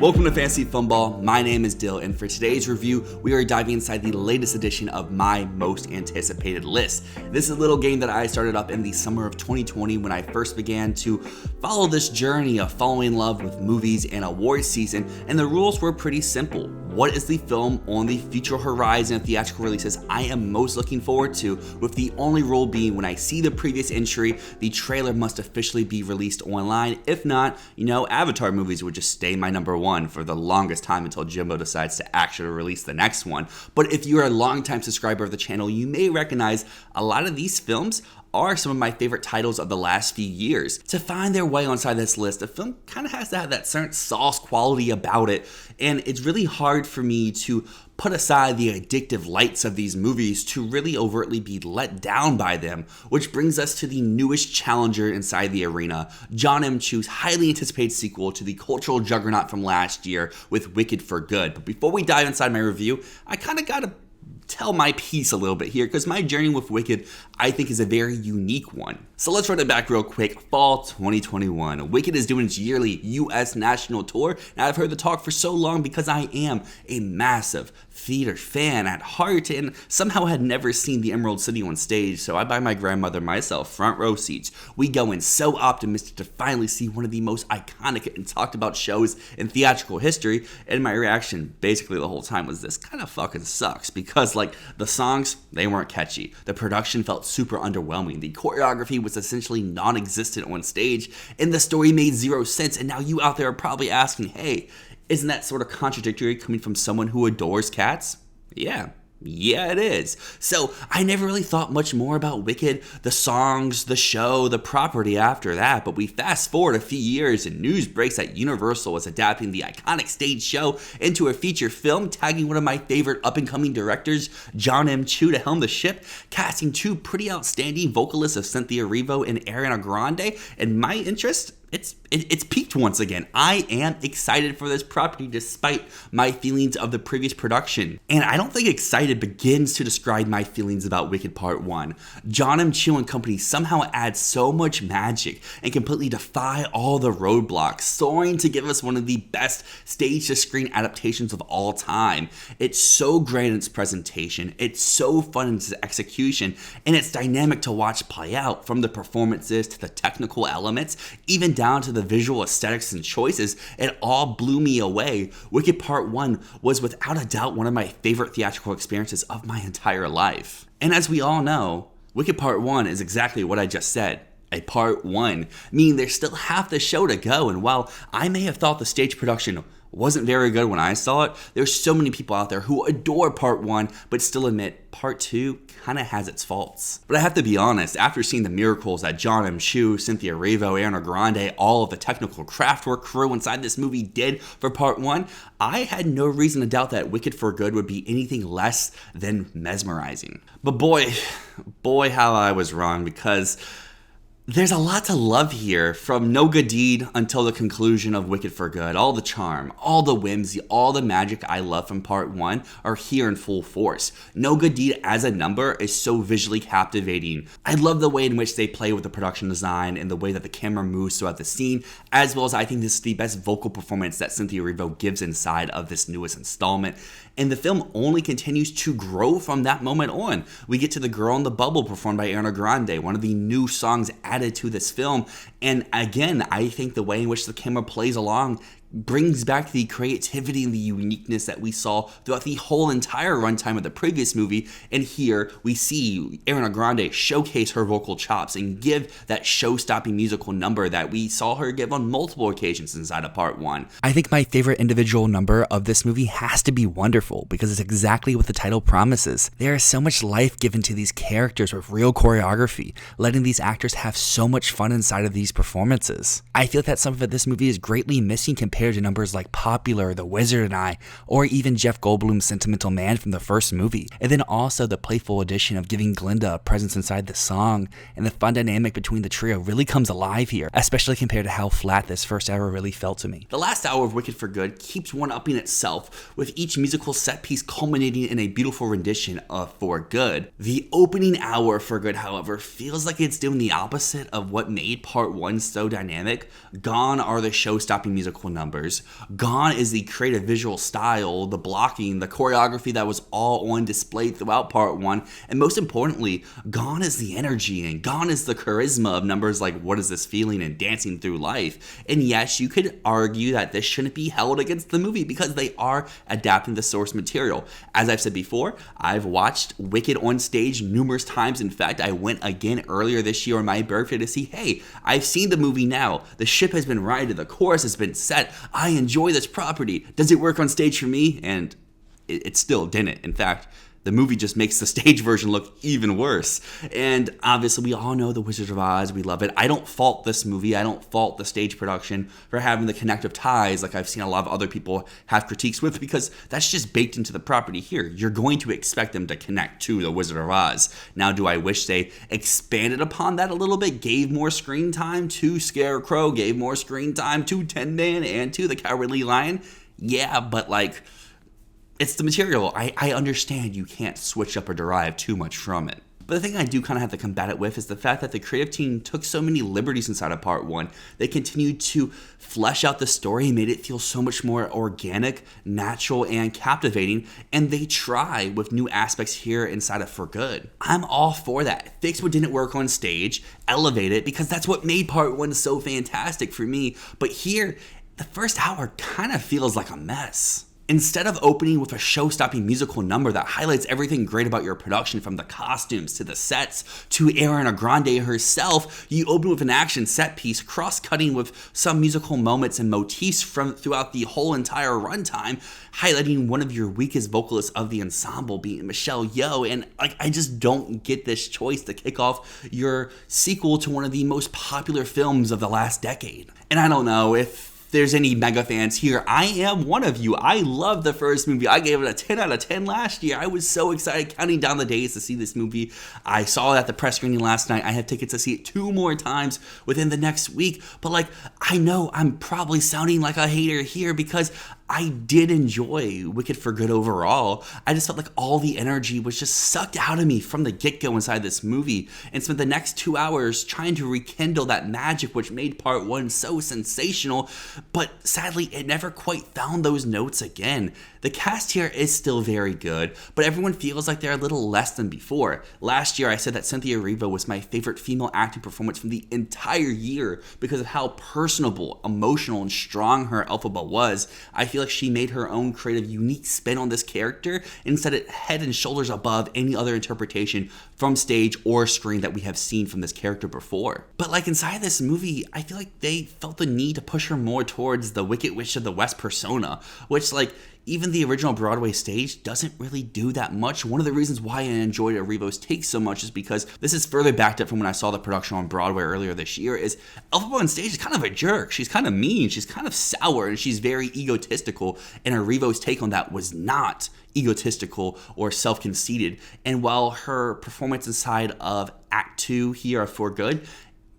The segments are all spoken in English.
Welcome to Fantasy Filmball. My name is Dyl, and for today's review, we are diving inside the latest edition of my most anticipated list. This is a little game that I started up in the summer of 2020 when I first began to follow this journey of falling in love with movies and awards season, and the rules were pretty simple. What is the film on the future horizon of theatrical releases I am most looking forward to, with the only rule being when I see the previous entry, the trailer must officially be released online. If not, Avatar movies would just stay my number one for the longest time until Jimbo decides to actually release the next one. But if you're a longtime subscriber of the channel, you may recognize a lot of these films are some of my favorite titles of the last few years. To find their way inside this list, a film kind of has to have that certain sauce quality about it, and it's really hard for me to put aside the addictive lights of these movies to really overtly be let down by them, which brings us to the newest challenger inside the arena, Jon M. Chu's highly anticipated sequel to the cultural juggernaut from last year with Wicked for Good. But before we dive inside my review, I kind of gotta tell my piece a little bit here, because my journey with Wicked I think is a very unique one. So let's run it back real quick. Fall 2021. Wicked is doing its yearly US national tour, and I've heard the talk for so long because I am a massive theater fan at heart and somehow had never seen the Emerald City on stage, so I buy my grandmother myself front row seats. We go in so optimistic to finally see one of the most iconic and talked about shows in theatrical history, and my reaction basically the whole time was this kind of fucking sucks, because the songs, they weren't catchy. The production felt super underwhelming. The choreography was essentially non-existent on stage, and the story made zero sense. And now you out there are probably asking, hey, isn't that sort of contradictory coming from someone who adores cats? Yeah, it is. So I never really thought much more about Wicked, the songs, the show, the property after that, but we fast forward a few years and news breaks that Universal is adapting the iconic stage show into a feature film, tagging one of my favorite up-and-coming directors, Jon M. Chu, to helm the ship, casting two pretty outstanding vocalists of Cynthia Erivo and Ariana Grande, and my interest, it's peaked once again. I am excited for this property despite my feelings of the previous production. And I don't think excited begins to describe my feelings about Wicked Part 1. Jon M. Chu and company somehow add so much magic and completely defy all the roadblocks, soaring to give us one of the best stage-to-screen adaptations of all time. It's so great in its presentation, it's so fun in its execution, and it's dynamic to watch play out, from the performances to the technical elements, even down to the visual aesthetics and choices. It all blew me away. Wicked Part 1 was without a doubt one of my favorite theatrical experiences of my entire life. And as we all know, Wicked Part 1 is exactly what I just said. A Part 1, meaning there's still half the show to go, and while I may have thought the stage production wasn't very good when I saw it, there's so many people out there who adore Part 1 but still admit Part 2 kind of has its faults. But I have to be honest, after seeing the miracles that Jon M. Chu, Cynthia Erivo, Ariana Grande, all of the technical craftwork crew inside this movie did for Part 1, I had no reason to doubt that Wicked for Good would be anything less than mesmerizing. But boy how I was wrong, because there's a lot to love here, from No Good Deed until the conclusion of Wicked for Good. All the charm, all the whimsy, all the magic I love from Part 1 are here in full force. No Good Deed as a number is so visually captivating. I love the way in which they play with the production design and the way that the camera moves throughout the scene, as well as I think this is the best vocal performance that Cynthia Erivo gives inside of this newest installment. And the film only continues to grow from that moment on. We get to The Girl in the Bubble, performed by Ariana Grande, one of the new songs added to this film. And again, I think the way in which the camera plays along brings back the creativity and the uniqueness that we saw throughout the whole entire runtime of the previous movie. And here we see Ariana Grande showcase her vocal chops and give that show-stopping musical number that we saw her give on multiple occasions inside of Part 1. I think my favorite individual number of this movie has to be Wonderful, because it's exactly what the title promises. There is so much life given to these characters with real choreography, letting these actors have so much fun inside of these performances. I feel that some of this movie is greatly missing compared to numbers like Popular, The Wizard and I, or even Jeff Goldblum's Sentimental Man from the first movie. And then also the playful addition of giving Glinda a presence inside the song, and the fun dynamic between the trio really comes alive here, especially compared to how flat this first hour really felt to me. The last hour of Wicked for Good keeps one-upping itself, with each musical set piece culminating in a beautiful rendition of For Good. The opening hour for Good, however, feels like it's doing the opposite of what made Part 1 so dynamic. Gone are the show-stopping musical numbers. numbers. Gone is the creative visual style, the blocking, the choreography that was all on display throughout part 1. And most importantly, gone is the energy and gone is the charisma of numbers like What Is This Feeling and Dancing Through Life. And yes, you could argue that this shouldn't be held against the movie because they are adapting the source material. As I've said before, I've watched Wicked on stage numerous times. In fact, I went again earlier this year on my birthday to see, hey, I've seen the movie now. The ship has been righted. The chorus has been set. I enjoy this property. Does it work on stage for me? And it still didn't. In fact, the movie just makes the stage version look even worse. And obviously, we all know The Wizard of Oz. We love it. I don't fault this movie. I don't fault the stage production for having the connective ties like I've seen a lot of other people have critiques with, because that's just baked into the property here. You're going to expect them to connect to The Wizard of Oz. Now, do I wish they expanded upon that a little bit, gave more screen time to Scarecrow, gave more screen time to Tin Man and to the Cowardly Lion? Yeah, but like, it's the material. I understand you can't switch up or derive too much from it. But the thing I do kind of have to combat it with is the fact that the creative team took so many liberties inside of part 1. They continued to flesh out the story, made it feel so much more organic, natural, and captivating, and they try with new aspects here inside of For Good. I'm all for that. Fix what didn't work on stage, elevate it, because that's what made part 1 so fantastic for me. But here, the first hour kind of feels like a mess. Instead of opening with a show-stopping musical number that highlights everything great about your production, from the costumes to the sets to Ariana Grande herself, you open with an action set piece cross-cutting with some musical moments and motifs from throughout the whole entire runtime, highlighting one of your weakest vocalists of the ensemble being Michelle Yeoh. And I just don't get this choice to kick off your sequel to one of the most popular films of the last decade. And I don't know if there's any mega fans here. I am one of you. I love the first movie. I gave it a 10 out of 10 last year. I was so excited counting down the days to see this movie. I saw it at the press screening last night. I have tickets to see it 2 more times within the next week. But I know I'm probably sounding like a hater here because I did enjoy Wicked for Good overall. I just felt like all the energy was just sucked out of me from the get-go inside this movie, and spent the next 2 hours trying to rekindle that magic which made part 1 so sensational, but sadly it never quite found those notes again. The cast here is still very good, but everyone feels like they're a little less than before. Last year I said that Cynthia Erivo was my favorite female acting performance from the entire year because of how personable, emotional, and strong her Elphaba was. I feel like she made her own creative, unique spin on this character and set it head and shoulders above any other interpretation from stage or screen that we have seen from this character before. But inside this movie, I feel like they felt the need to push her more towards the Wicked Witch of the West persona, which even the original Broadway stage doesn't really do that much. One of the reasons why I enjoyed Erivo's take so much is because this is further backed up from when I saw the production on Broadway earlier this year, is Elphaba on stage is kind of a jerk. She's kind of mean, she's kind of sour, and she's very egotistical, and Erivo's take on that was not egotistical or self-conceited. And while her performance inside of Act 2 here of For Good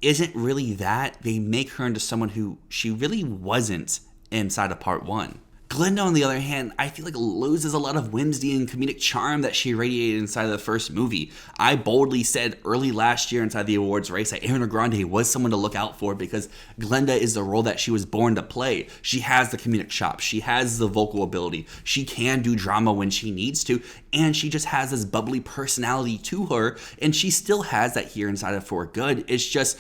isn't really that, they make her into someone who she really wasn't inside of part 1. Glenda, on the other hand, I feel like loses a lot of whimsy and comedic charm that she radiated inside of the first movie. I boldly said early last year inside the awards race that Ariana Grande was someone to look out for because Glenda is the role that she was born to play. She has the comedic chops, she has the vocal ability, she can do drama when she needs to, and she just has this bubbly personality to her, and she still has that here inside of For Good. It's just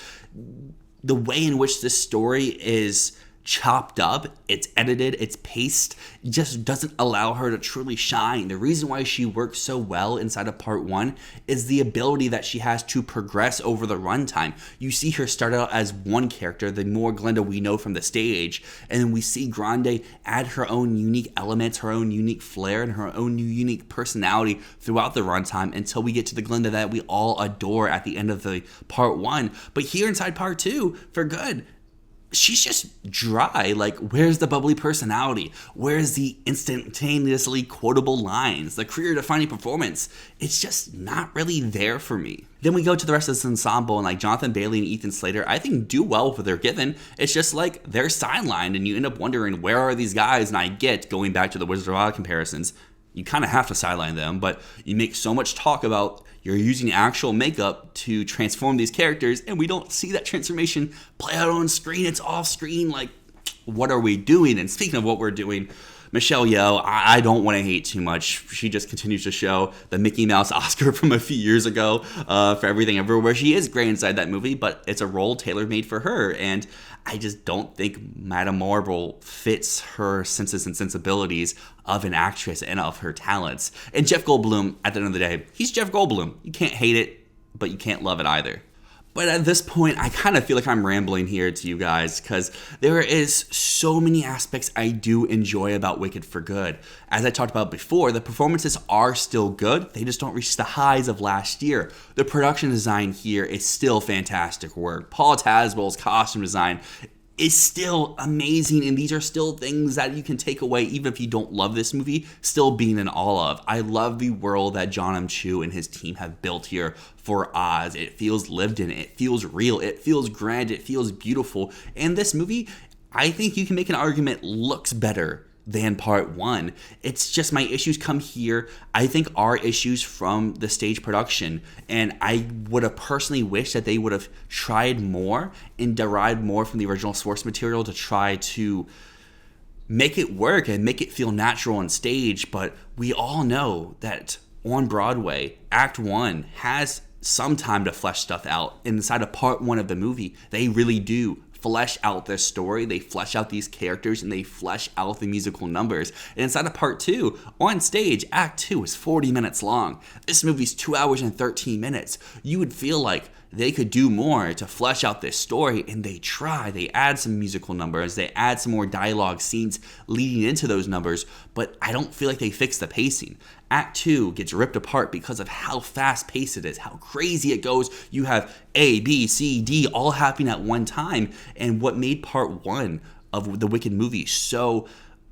the way in which this story is chopped up, it's edited, it's paced, just doesn't allow her to truly shine. The reason why she works so well inside of part 1 is the ability that she has to progress over the runtime. You see her start out as one character, the more Glenda we know from the stage, and then we see Grande add her own unique elements, her own unique flair, and her own unique personality throughout the runtime until we get to the Glenda that we all adore at the end of the part 1. But here inside part 2, For Good, she's just dry. Where's the bubbly personality? Where's the instantaneously quotable lines? The career-defining performance? It's just not really there for me. Then we go to the rest of this ensemble, and Jonathan Bailey and Ethan Slater, I think, do well with what they're given. It's just they're sidelined, and you end up wondering, where are these guys? And I get, going back to the Wizard of Oz comparisons, you kind of have to sideline them, but you make so much talk about you're using actual makeup to transform these characters, and we don't see that transformation play out on screen. It's off screen. what are we doing? And speaking of what we're doing, Michelle Yeoh, I don't want to hate too much. She just continues to show the Mickey Mouse Oscar from a few years ago for Everything Everywhere. She is great inside that movie, but it's a role tailor-made for her. And I just don't think Madame Marvel fits her senses and sensibilities of an actress and of her talents. And Jeff Goldblum, at the end of the day, he's Jeff Goldblum. You can't hate it, but you can't love it either. But at this point, I kind of feel like I'm rambling here to you guys because there is so many aspects I do enjoy about Wicked for Good. As I talked about before, the performances are still good. They just don't reach the highs of last year. The production design here is still fantastic work. Paul Tazwell's costume design is still amazing, and these are still things that you can take away even if you don't love this movie, still being in awe of. I love the world that John M. Chu and his team have built here for Oz. It feels lived in, it feels real, it feels grand, it feels beautiful. And this movie, I think you can make an argument, looks better than part one. It's just my issues come here, I think, are issues from the stage production. And I would have personally wished that they would have tried more and derived more from the original source material to try to make it work and make it feel natural on stage. But we all know that on Broadway, Act 1 has some time to flesh stuff out. Inside of part one of the movie, they really do flesh out this story, they flesh out these characters, and they flesh out the musical numbers. And inside of part 2, on stage, Act 2 is 40 minutes long. This movie's 2 hours and 13 minutes. You would feel like they could do more to flesh out this story, and they try. They add some musical numbers, they add some more dialogue scenes leading into those numbers, but I don't feel like they fix the pacing. Act 2 gets ripped apart because of how fast-paced it is, how crazy it goes. You have A, B, C, D all happening at one time, and what made part 1 of the Wicked movie so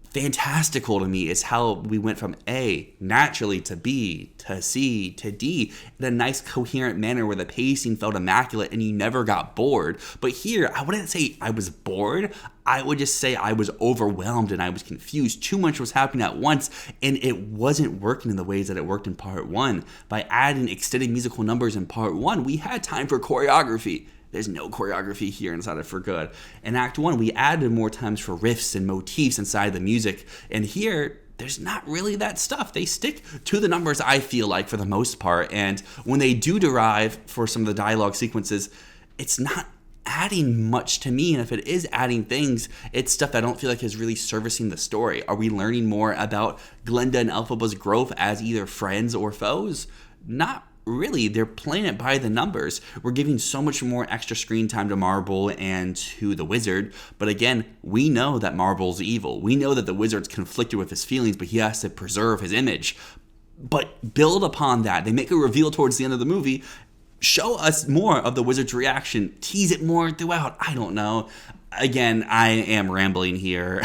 fantastical to me is how we went from A, naturally, to B, to C, to D in a nice coherent manner where the pacing felt immaculate and you never got bored. But here, I wouldn't say I was bored. I would just say I was overwhelmed and I was confused. Too much was happening at once, and it wasn't working in the ways that it worked in part 1. By adding extended musical numbers in part 1, we had time for choreography. There's no choreography here inside of For Good. In Act 1, we added more times for riffs and motifs inside the music. And here, there's not really that stuff. They stick to the numbers, I feel like, for the most part. And when they do derive for some of the dialogue sequences, it's not adding much to me. And if it is adding things, it's stuff I don't feel like is really servicing the story. Are we learning more about Glinda and Elphaba's growth as either friends or foes? Not really. They're playing it by the numbers. We're giving so much more extra screen time to Marble and to the Wizard, but again, we know that Marble's evil. We know that the Wizard's conflicted with his feelings, but he has to preserve his image. But build upon that. They make a reveal towards the end of the movie. Show us more of the Wizard's reaction. Tease it more throughout. I don't know. Again, I am rambling here.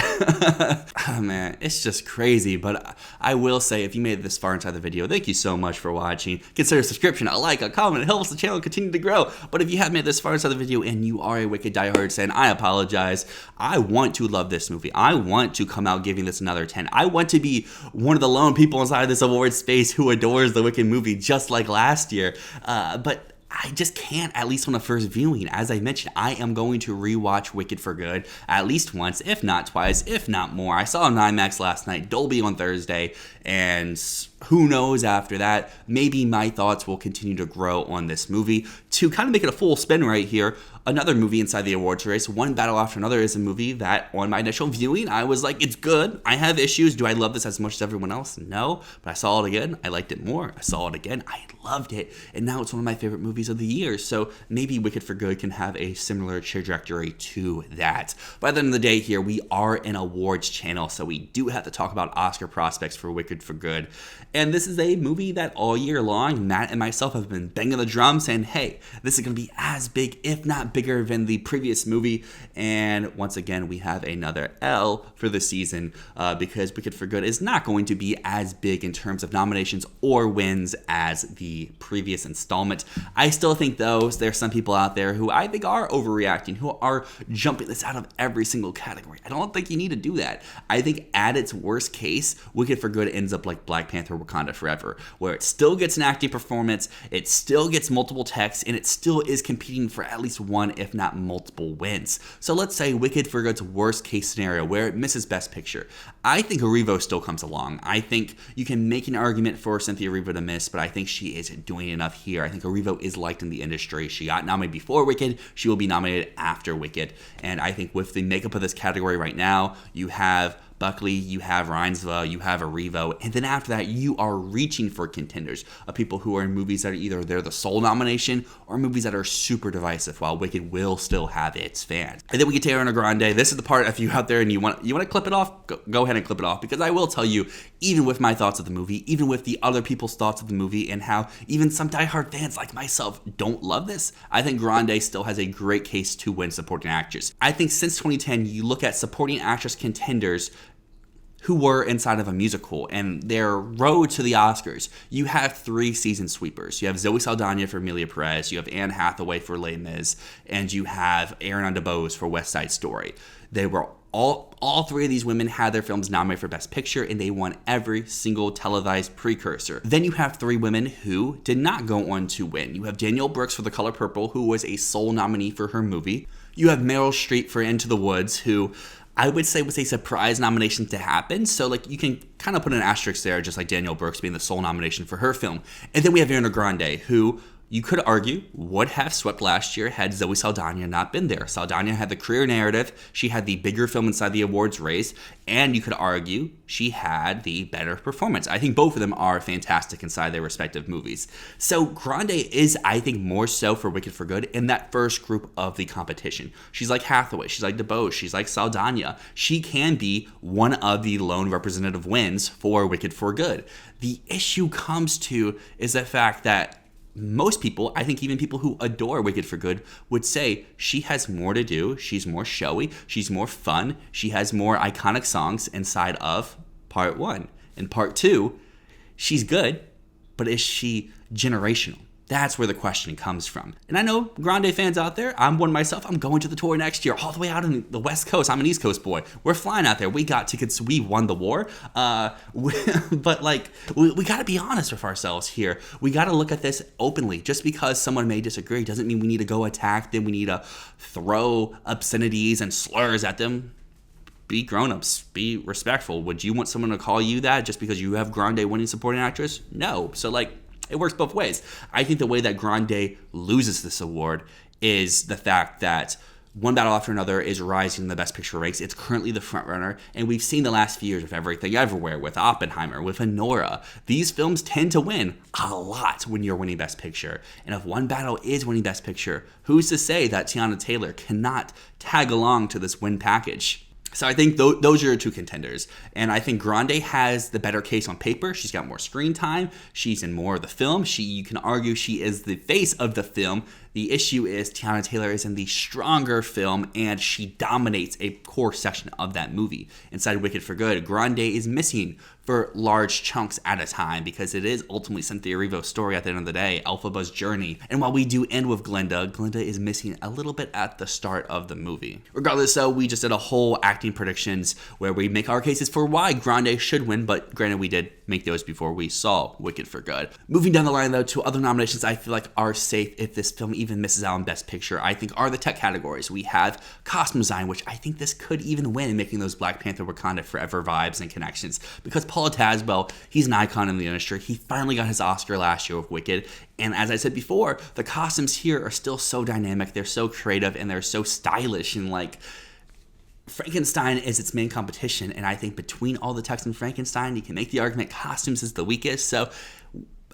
Oh man, it's just crazy. But I will say, if you made it this far inside the video, thank you so much for watching. Consider a subscription, a like, a comment. It helps the channel continue to grow. But if you have made it this far inside the video and you are a Wicked diehard fan, I apologize. I want to love this movie. I want to come out giving this another 10. I want to be one of the lone people inside this award space who adores the Wicked movie just like last year. But I just can't, at least on the first viewing. As I mentioned, I am going to rewatch Wicked for Good at least once, if not twice, if not more. I saw it on IMAX last night, Dolby on Thursday, and who knows after that, maybe my thoughts will continue to grow on this movie. To kind of make it a full spin right here, another movie inside the awards race, One Battle After Another, is a movie that on my initial viewing, I was like, it's good. I have issues. Do I love this as much as everyone else? No. But I saw it again. I liked it more. I saw it again. I loved it. And now it's one of my favorite movies of the year. So maybe Wicked for Good can have a similar trajectory to that. By the end of the day here, we are an awards channel, so we do have to talk about Oscar prospects for Wicked for Good. And this is a movie that all year long, Matt and myself have been banging the drum saying, hey, this is going to be as big, if not bigger than the previous movie. And once again, we have another L for the season because Wicked for Good is not going to be as big in terms of nominations or wins as the previous installment. I I still think, though, there's some people out there who I think are overreacting, who are jumping this out of every single category. I don't think you need to do that. I think at its worst case, Wicked for Good ends up like Black Panther Wakanda Forever, where it still gets an acting performance, it still gets multiple texts, and it still is competing for at least one, if not multiple wins. So let's say Wicked for Good's worst case scenario, where it misses Best Picture. I think Erivo still comes along. I think you can make an argument for Cynthia Erivo to miss, but I think she isn't doing enough here. I think Erivo is liked in the industry. She got nominated before Wicked. She will be nominated after Wicked. And I think with the makeup of this category right now, you have Buckley, you have Reinsva, you have Erivo, and then after that, you are reaching for contenders of people who are in movies that are either they're the sole nomination or movies that are super divisive, while Wicked will still have its fans. And then we get to Ariana Grande. This is the part, if you out there and you want to clip it off, go ahead and clip it off, because I will tell you, even with my thoughts of the movie, even with the other people's thoughts of the movie, and how even some diehard fans like myself don't love this, I think Grande still has a great case to win supporting actress. I think since 2010, you look at supporting actress contenders who were inside of a musical and their road to the Oscars. You have 3 season sweepers. You have Zoe Saldana for Amelia Perez, you have Anne Hathaway for Les Mis, and you have Ariana DeBose for West Side Story. They were all 3 of these women had their films nominated for Best Picture, and they won every single televised precursor. Then you have 3 women who did not go on to win. You have Danielle Brooks for The Color Purple, who was a sole nominee for her movie. You have Meryl Streep for Into the Woods, who I would say was a surprise nomination to happen. So like you can kind of put an asterisk there, just like Danielle Brooks being the sole nomination for her film. And then we have Ariana Grande, who you could argue would have swept last year had Zoe Saldana not been there. Saldana had the career narrative, she had the bigger film inside the awards race, and you could argue she had the better performance. I think both of them are fantastic inside their respective movies. So Grande is, I think, more so for Wicked for Good in that first group of the competition. She's like Hathaway, she's like DeBose, she's like Saldana. She can be one of the lone representative wins for Wicked for Good. The issue comes to is the fact that most people, I think even people who adore Wicked for Good, would say she has more to do, she's more showy, she's more fun, she has more iconic songs inside of part 1. In part 2, she's good, but is she generational? That's where the question comes from. And I know Grande fans out there, I'm one myself, I'm going to the tour next year, all the way out on the West Coast. I'm an East Coast boy. We're flying out there. We got tickets. We won the war. But like, we got to be honest with ourselves here. We got to look at this openly. Just because someone may disagree doesn't mean we need to go attack them. We need to throw obscenities and slurs at them. Be grown-ups. Be respectful. Would you want someone to call you that just because you have Grande winning supporting actress? No. So like, it works both ways. I think the way that Grande loses this award is the fact that one battle after another is rising in the Best Picture ranks. It's currently the frontrunner, and we've seen the last few years with Everything Everywhere, with Oppenheimer, with Anora. These films tend to win a lot when you're winning Best Picture. And if one battle is winning Best Picture, who's to say that Tiana Taylor cannot tag along to this win package? So I think those are your 2 contenders. And I think Grande has the better case on paper. She's got more screen time. She's in more of the film. You can argue she is the face of the film. The issue is Tiana Taylor is in the stronger film, and she dominates a core section of that movie. Inside Wicked for Good, Grande is missing for large chunks at a time because it is ultimately Cynthia Erivo's story at the end of the day, Elphaba's journey. And while we do end with Glenda is missing a little bit at the start of the movie. Regardless, though, we just did a whole acting predictions where we make our cases for why Grande should win, but granted, we did make those before we saw Wicked for Good. Moving down the line, though, to other nominations I feel like are safe if this film even misses out on Best Picture, I think are the tech categories. We have costume design, which I think this could even win, making those Black Panther Wakanda Forever vibes and connections. Because Paula Tazwell, he's an icon in the industry. He finally got his Oscar last year with Wicked. And as I said before, the costumes here are still so dynamic. They're so creative and they're so stylish, and like, Frankenstein is its main competition, and I think between all the text and Frankenstein, you can make the argument costumes is the weakest. So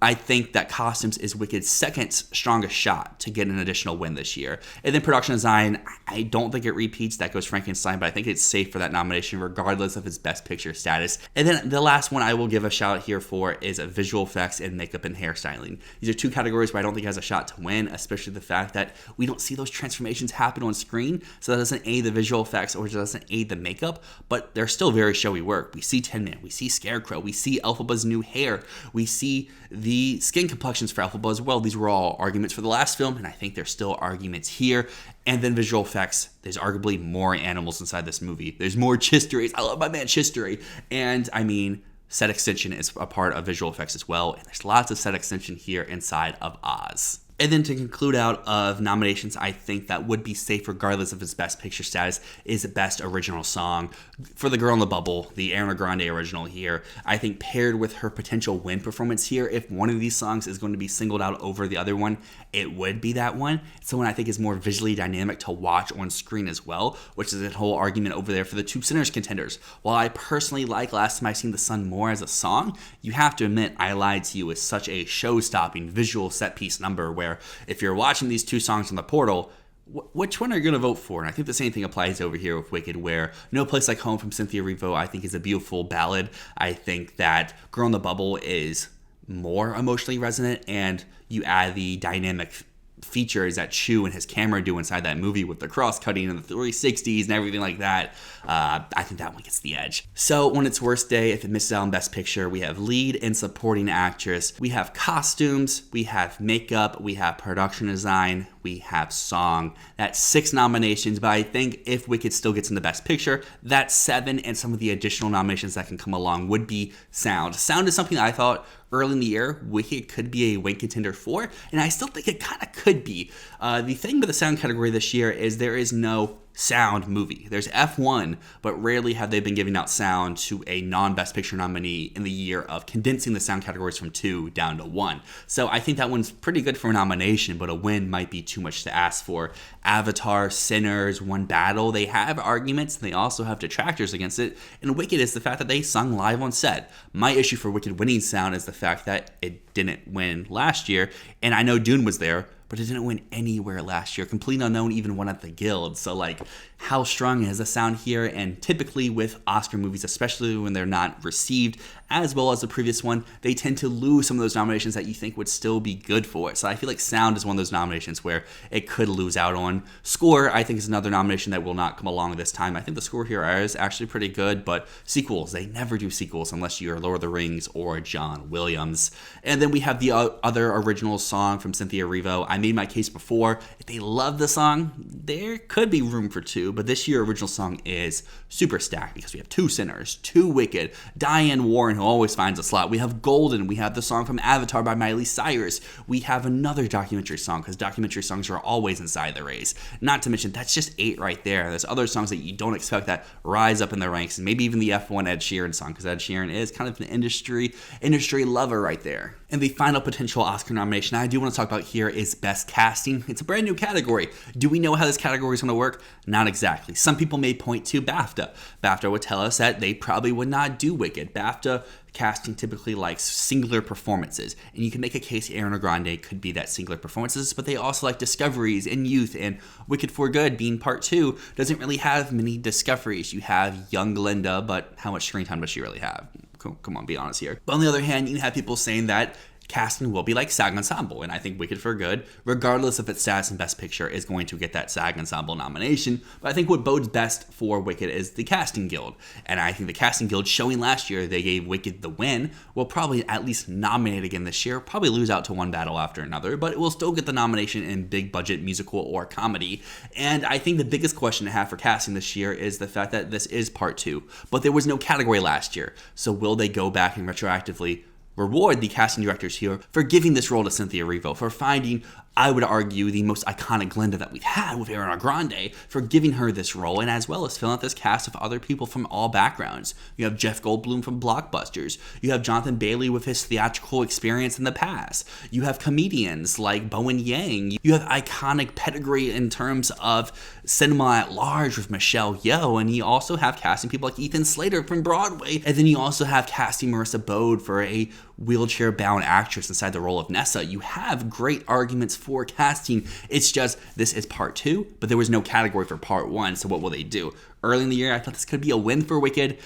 I think that costumes is Wicked's second strongest shot to get an additional win this year. And then production design, I don't think it repeats. That goes Frankenstein, but I think it's safe for that nomination regardless of its Best Picture status. And then the last one I will give a shout out here for is visual effects and makeup and hairstyling. These are 2 categories where I don't think it has a shot to win, especially the fact that we don't see those transformations happen on screen, so that doesn't aid the visual effects or it doesn't aid the makeup, but they're still very showy work. We see Tin Man, we see Scarecrow, we see Elphaba's new hair, we see the The skin complexions for Elphaba as well, these were all arguments for the last film, and I think there's still arguments here. And then visual effects, there's arguably more animals inside this movie. There's more chisteries. I love my man chistery. And I mean, set extension is a part of visual effects as well, and there's lots of set extension here inside of Oz. And then to conclude out of nominations, I think that would be safe regardless of its Best Picture status is Best Original Song. For The Girl in the Bubble, the Ariana Grande original here, I think paired with her potential win performance here, if one of these songs is going to be singled out over the other one, it would be that one. It's the one I think is more visually dynamic to watch on screen as well, which is a whole argument over there for the two Sinners contenders. While I personally like Last Time I Seen the Sun more as a song, you have to admit I Lied to You is such a show-stopping visual set-piece number where if you're watching these two songs on the portal, which one are you going to vote for? And I think the same thing applies over here with Wicked, where No Place Like Home from Cynthia Erivo I think is a beautiful ballad. I think that Girl in the Bubble is more emotionally resonant, and you add the dynamic features that Chu and his camera do inside that movie with the cross-cutting and the 360s and everything like that, I think that one gets the edge. So on its worst day, if it misses out on Best Picture, we have lead and supporting actress, we have costumes, we have makeup, we have production design, we have song. That's 6 nominations, but I think if Wicked still gets in the Best Picture, that's 7, and some of the additional nominations that can come along would be sound. Sound is something that I thought early in the year Wicked could be a win contender for, and I still think it kind of could be. The thing with the sound category this year is there is no sound movie. There's F1, but rarely have they been giving out sound to a non-Best Picture nominee in the year of condensing the sound categories from 2 down to 1. So I think that one's pretty good for a nomination, but a win might be too much to ask for. Avatar, Sinners, One Battle, they have arguments, and they also have detractors against it, and Wicked is the fact that they sung live on set. My issue for Wicked winning sound is the fact that it didn't win last year, and I know Dune was there, but it didn't win anywhere last year. Complete Unknown even won at the Guild. So like, how strong is the sound here? And typically with Oscar movies, especially when they're not received as well as the previous one, they tend to lose some of those nominations that you think would still be good for it. So I feel like sound is one of those nominations where it could lose out on. Score, I think, is another nomination that will not come along this time. I think the score here is actually pretty good, but sequels, they never do sequels unless you're Lord of the Rings or John Williams. And then we have the other original song from Cynthia Erivo. I made my case before. If they love the song, there could be room for 2, but this year original song is super stacked because we have 2 Sinners, 2 Wicked, Diane Warren, who always finds a slot. We have Golden. We have the song from Avatar by Miley Cyrus. We have another documentary song, because documentary songs are always inside the race. Not to mention, that's just 8 right there. There's other songs that you don't expect that rise up in the ranks, and maybe even the F1 Ed Sheeran song, because Ed Sheeran is kind of an industry lover right there. And the final potential Oscar nomination I do want to talk about here is Best Casting. It's a brand new category. Do we know how this category is going to work? Not exactly. Some people may point to BAFTA. BAFTA would tell us that they probably would not do Wicked. BAFTA casting typically likes singular performances, and you can make a case Ariana Grande could be that singular performances, but they also like discoveries and youth, and Wicked for Good being part 2 doesn't really have many discoveries. You have young Glinda, but how much screen time does she really have? Come on, be honest here. But on the other hand, you have people saying that casting will be like SAG Ensemble, and I think Wicked for Good, regardless of its status in Best Picture, is going to get that SAG Ensemble nomination. But I think what bodes best for Wicked is the Casting Guild, and I think the Casting Guild, showing last year they gave Wicked the win, will probably at least nominate again this year, probably lose out to One Battle after another, but it will still get the nomination in big budget musical or comedy. And I think the biggest question to have for casting this year is the fact that this is part 2, but there was no category last year, so will they go back and retroactively reward the casting directors here for giving this role to Cynthia Erivo, for finding, I would argue, the most iconic Glinda that we've had with Ariana Grande, for giving her this role, and as well as filling out this cast of other people from all backgrounds. You have Jeff Goldblum from Blockbusters. You have Jonathan Bailey with his theatrical experience in the past. You have comedians like Bowen Yang. You have iconic pedigree in terms of cinema at large with Michelle Yeoh, and you also have casting people like Ethan Slater from Broadway, and then you also have casting Marissa Bode for a wheelchair-bound actress inside the role of Nessa. You have great arguments for casting. It's just, this is part 2, but there was no category for part 1, so what will they do? Early in the year, I thought this could be a win for Wicked.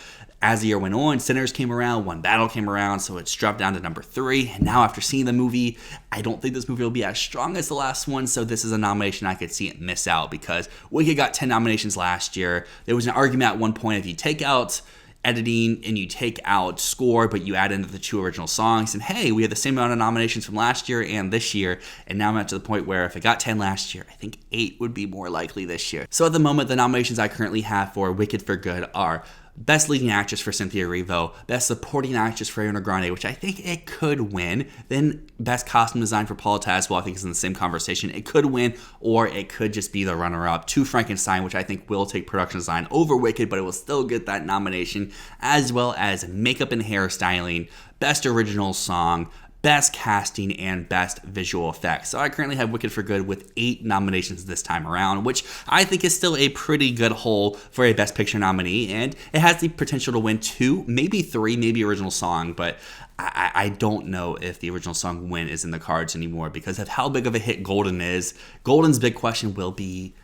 As the year went on, Sinners came around, One Battle came around, so it's dropped down to number 3. And now after seeing the movie, I don't think this movie will be as strong as the last one, so this is a nomination I could see it miss out, because Wicked got 10 nominations last year. There was an argument at one point, if you take out editing and you take out score, but you add in the 2 original songs, and hey, we have the same amount of nominations from last year and this year, and now I'm at to the point where if it got 10 last year, I think 8 would be more likely this year. So at the moment, the nominations I currently have for Wicked for Good are Best Leading Actress for Cynthia Erivo, Best Supporting Actress for Ariana Grande, which I think it could win. Then Best Costume Design for Paula Tazewell, I think is in the same conversation. It could win, or it could just be the runner-up to Frankenstein, which I think will take production design over Wicked, but it will still get that nomination, as well as Makeup and Hairstyling, Best Original Song, Best Casting, and Best Visual Effects. So I currently have Wicked for Good with 8 nominations this time around, which I think is still a pretty good haul for a Best Picture nominee, and it has the potential to win 2, maybe 3, maybe Original Song, but I don't know if the Original Song win is in the cards anymore because of how big of a hit Golden is. Golden's big question will be,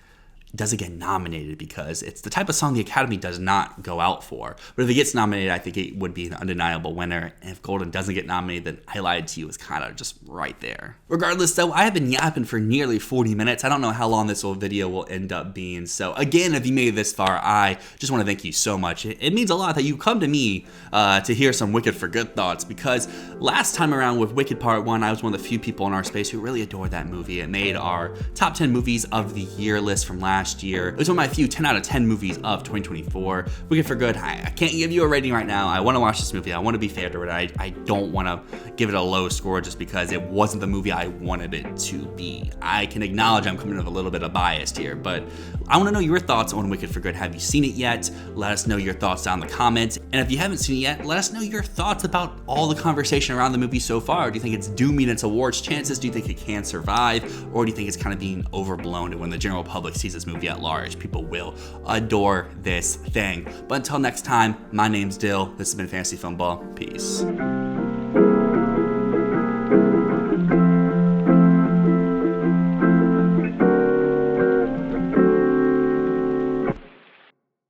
does it get nominated, because it's the type of song the Academy does not go out for. But if it gets nominated, I think it would be an undeniable winner. And if Golden doesn't get nominated, then I Lied to You is kind of just right there. Regardless, though, I have been yapping for nearly 40 minutes. I don't know how long this video will end up being. So again, if you made it this far, I just want to thank you so much. It means a lot that you come to me to hear some Wicked for Good thoughts, because last time around with Wicked Part 1, I was one of the few people in our space who really adored that movie. It made our top 10 movies of the year list from last year. It was one of my few 10 out of 10 movies of 2024. Wicked for Good, I can't give you a rating right now. I want to watch this movie. I want to be fair to it. I don't want to give it a low score just because it wasn't the movie I wanted it to be. I can acknowledge I'm coming with a little bit of bias here, but I want to know your thoughts on Wicked for Good. Have you seen it yet? Let us know your thoughts down in the comments. And if you haven't seen it yet, let us know your thoughts about all the conversation around the movie so far. Do you think it's due meet its awards chances? Do you think it can survive? Or do you think it's kind of being overblown, and when the general public sees this movie at large, people will adore this thing? But until next time, my name's Dyl. This has been Fantasy Filmball. Peace.